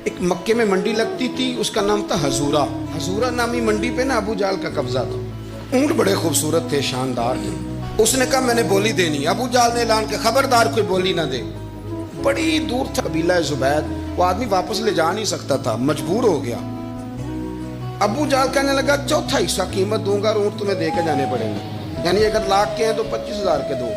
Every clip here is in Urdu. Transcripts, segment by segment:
ایک مکے میں منڈی لگتی تھی، اس کا نام تھا حضورہ۔ حضورہ نامی منڈی پہ نا ابو جہل کا قبضہ تھا۔ اونٹ بڑے خوبصورت تھے، شاندار تھے۔ اس نے کہا میں نے بولی دینی۔ ابو جہل نے اعلان کیا خبردار کوئی بولی نہ دے۔ بڑی دور تھا قبیلہ زبید، وہ آدمی واپس لے جا نہیں سکتا تھا، مجبور ہو گیا۔ ابو جہل کہنے لگا چوتھا حصہ قیمت دوں گا اور اونٹ تمہیں دے کے جانے پڑیں گے، یعنی اگر لاکھ کے ہیں تو 25,000 کے دو۔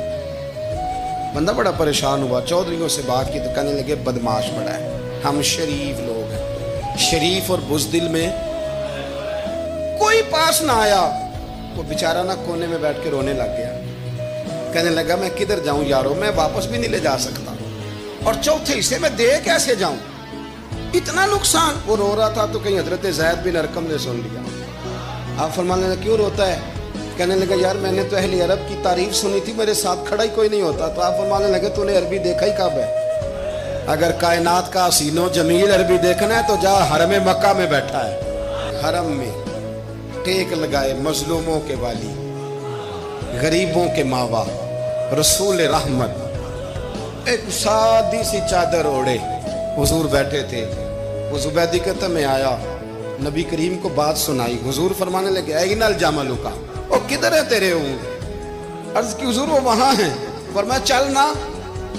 بندہ بڑا پریشان ہوا، چودھریوں سے بات کی تو کہنے لگے بدماش بڑا ہے، ہم شریف لوگ ہیں، شریف اور بزدل میں کوئی پاس نہ آیا۔ وہ بیچارہ نہ کونے میں بیٹھ کے رونے لگ گیا، کہنے لگا میں کدھر جاؤں یارو، میں واپس بھی نہیں لے جا سکتا، اور چوتھے حصے میں دے کیسے جاؤں، اتنا نقصان۔ وہ رو رہا تھا تو کہیں حضرت زید بن ارقم نے سن لیا۔ آپ فرمانے لگے کیوں روتا ہے؟ کہنے لگا یار میں نے تو اہل عرب کی تعریف سنی تھی، میرے ساتھ کھڑا ہی کوئی نہیں ہوتا۔ تو آپ فرمانے لگے تو نے عربی دیکھا ہی کب ہے؟ اگر کائنات کا حسین و جمیل عربی دیکھنا ہے تو جا حرم مکہ میں بیٹھا ہے، حرم میں ٹیک لگائے، مظلوموں کے والی، غریبوں کے ماوا، رسول رحمت، ایک سادی سی چادر اوڑے حضور بیٹھے تھے۔ وہ زبیدی کہتا میں آیا، نبی کریم کو بات سنائی، حضور فرمانے لگے این الجمل کا، او کدھر ہے تیرے اونٹ؟ عرض کی حضور وہ وہاں ہیں۔ فرمایا چل نا۔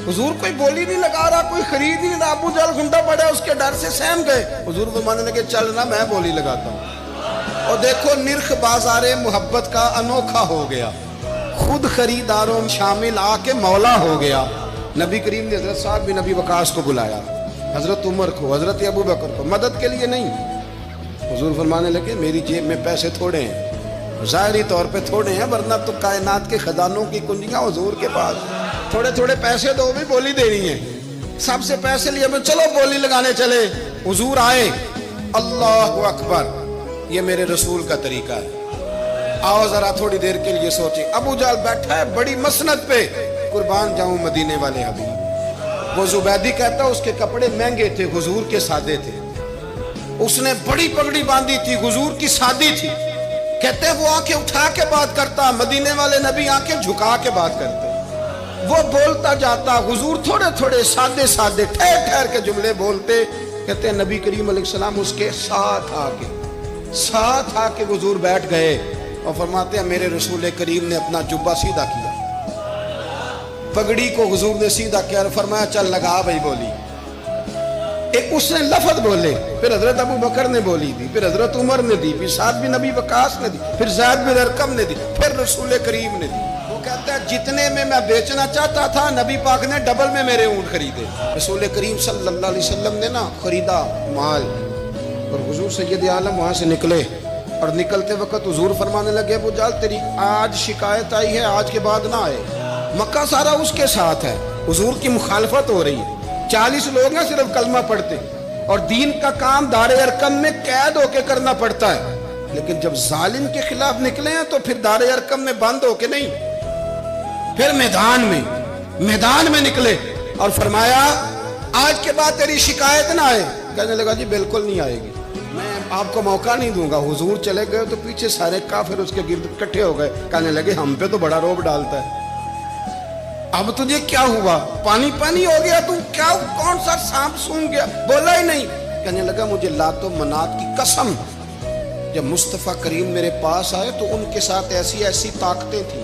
حضور کوئی بولی نہیں لگا رہا، کوئی خرید نہیں رہا، ابو جہل گھنٹا پڑا، اس کے ڈر سے سہم گئے۔ حضور فرمانے لگے چل نا، میں بولی لگاتا ہوں۔ اور دیکھو نرخ بازار محبت کا انوکھا ہو گیا، خود خریداروں شامل آ کے مولا ہو گیا۔ نبی کریم نے حضرت سعد بن ابی وقاص کو بلایا، حضرت عمر کو، حضرت ابو بکر کو، مدد کے لیے نہیں۔ حضور فرمانے لگے میری جیب میں پیسے تھوڑے ہیں، ظاہری طور پہ تھوڑے ہیں، ورنہ تو کائنات کے خزانوں کی کنجیاں حضور کے پاس، تھوڑے تھوڑے پیسے دو بھی بولی دینی ہے۔ سب سے پیسے لیے میں چلو بولی لگانے چلے۔ حضور آئے، اللہ اکبر، یہ میرے رسول کا طریقہ ہے، آؤ ذرا تھوڑی دیر کے لیے سوچیں۔ ابو جہل بیٹھا ہے بڑی مسند پہ، قربان جاؤں مدینے والے حبیب۔ وہ زبیدی کہتا اس کے کپڑے مہنگے تھے، حضور کے سادے تھے، اس نے بڑی پگڑی باندھی تھی، حضور کی سادی تھی۔ کہتے وہ آنکھیں اٹھا کے بات کرتا، مدینے والے نبی آنکھیں جھکا کے بات کرتے۔ وہ بولتا جاتا، حضور تھوڑے تھوڑے سادے سادے ٹھہر ٹھہر کے جملے بولتے۔ کہتے ہیں نبی کریم علیہ السلام اس کے ساتھ آ کے حضور بیٹھ گئے اور فرماتے ہیں میرے رسول کریم نے اپنا جبہ سیدھا کیا، پگڑی کو حضور نے سیدھا کیا اور فرمایا چل لگا بھائی بولی۔ ایک اس نے لفظ بولے، پھر حضرت ابو بکر نے بولی دی، پھر حضرت عمر نے دی، پھر سعد بن ابی وقاص نے دی، پھر زید بن ارقم نے دی، پھر رسول کریم نے دی۔ وہ کہتا ہے جتنے میں بیچنا چاہتا تھا نبی پاک نے ڈبل میں میرے اونٹ خریدے۔ رسول کریم صلی اللہ علیہ وسلم نے نا خریدا مال، اور حضور سید عالم وہاں سے نکلے، اور نکلتے وقت حضور فرمانے لگے ابو جہل تیری آج شکایت آئی ہے، آج کے بعد نہ آئے۔ مکہ سارا اس کے ساتھ ہے، حضور کی مخالفت ہو رہی ہے، 40 لوگ ہیں صرف کلمہ پڑھتے، اور دین کا کام دار ارقم میں قید ہو کے کرنا پڑتا ہے، لیکن جب ظالم کے خلاف نکلے ہیں تو پھر دار ارقم میں بند ہو کے نہیں، پھر میدان میں نکلے اور فرمایا آج کے بعد تیری شکایت نہ آئے۔ کہنے لگا جی بالکل نہیں آئے گی، میں آپ کو موقع نہیں دوں گا۔ حضور چلے گئے تو پیچھے سارے کافر اس کے گرد اکٹھے ہو گئے، کہنے لگے ہم پہ تو بڑا روب ڈالتا ہے، اب تجھے کیا ہوا، پانی پانی ہو گیا، تو کیا کون سا سانپ سونگ گیا؟ بولا ہی نہیں۔ کہنے لگا مجھے لات و منات کی قسم، جب مصطفیٰ کریم میرے پاس آئے تو ان کے ساتھ ایسی ایسی طاقتیں تھیں،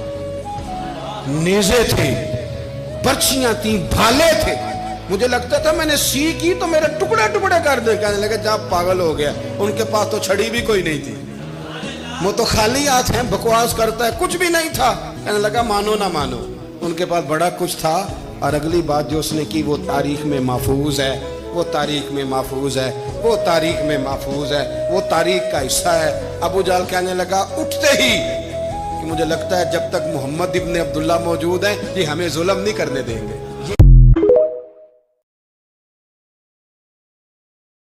نیزے تھے، برچیاں تھیں، بھالے تھے، مجھے لگتا تھا میں نے سی کی تو میرے ٹکڑے ٹکڑے کر دے۔ کہنے لگا جا پاگل ہو گیا، ان کے پاس تو چھڑی بھی کوئی نہیں تھی، وہ تو خالی ہاتھ ہیں، بکواس کرتا ہے، کچھ بھی نہیں تھا۔ کہنے لگا مانو نہ مانو، ان کے پاس بڑا کچھ تھا، اور اگلی بات جو اس نے کی وہ تاریخ میں محفوظ ہے، وہ تاریخ میں محفوظ ہے، وہ تاریخ میں محفوظ ہے، وہ تاریخ کا حصہ ہے۔ ابو جہل کہنے لگا اٹھتے ہی کہ مجھے لگتا ہے جب تک محمد ابن عبداللہ موجود ہیں یہ ہمیں ظلم نہیں کرنے دیں گے۔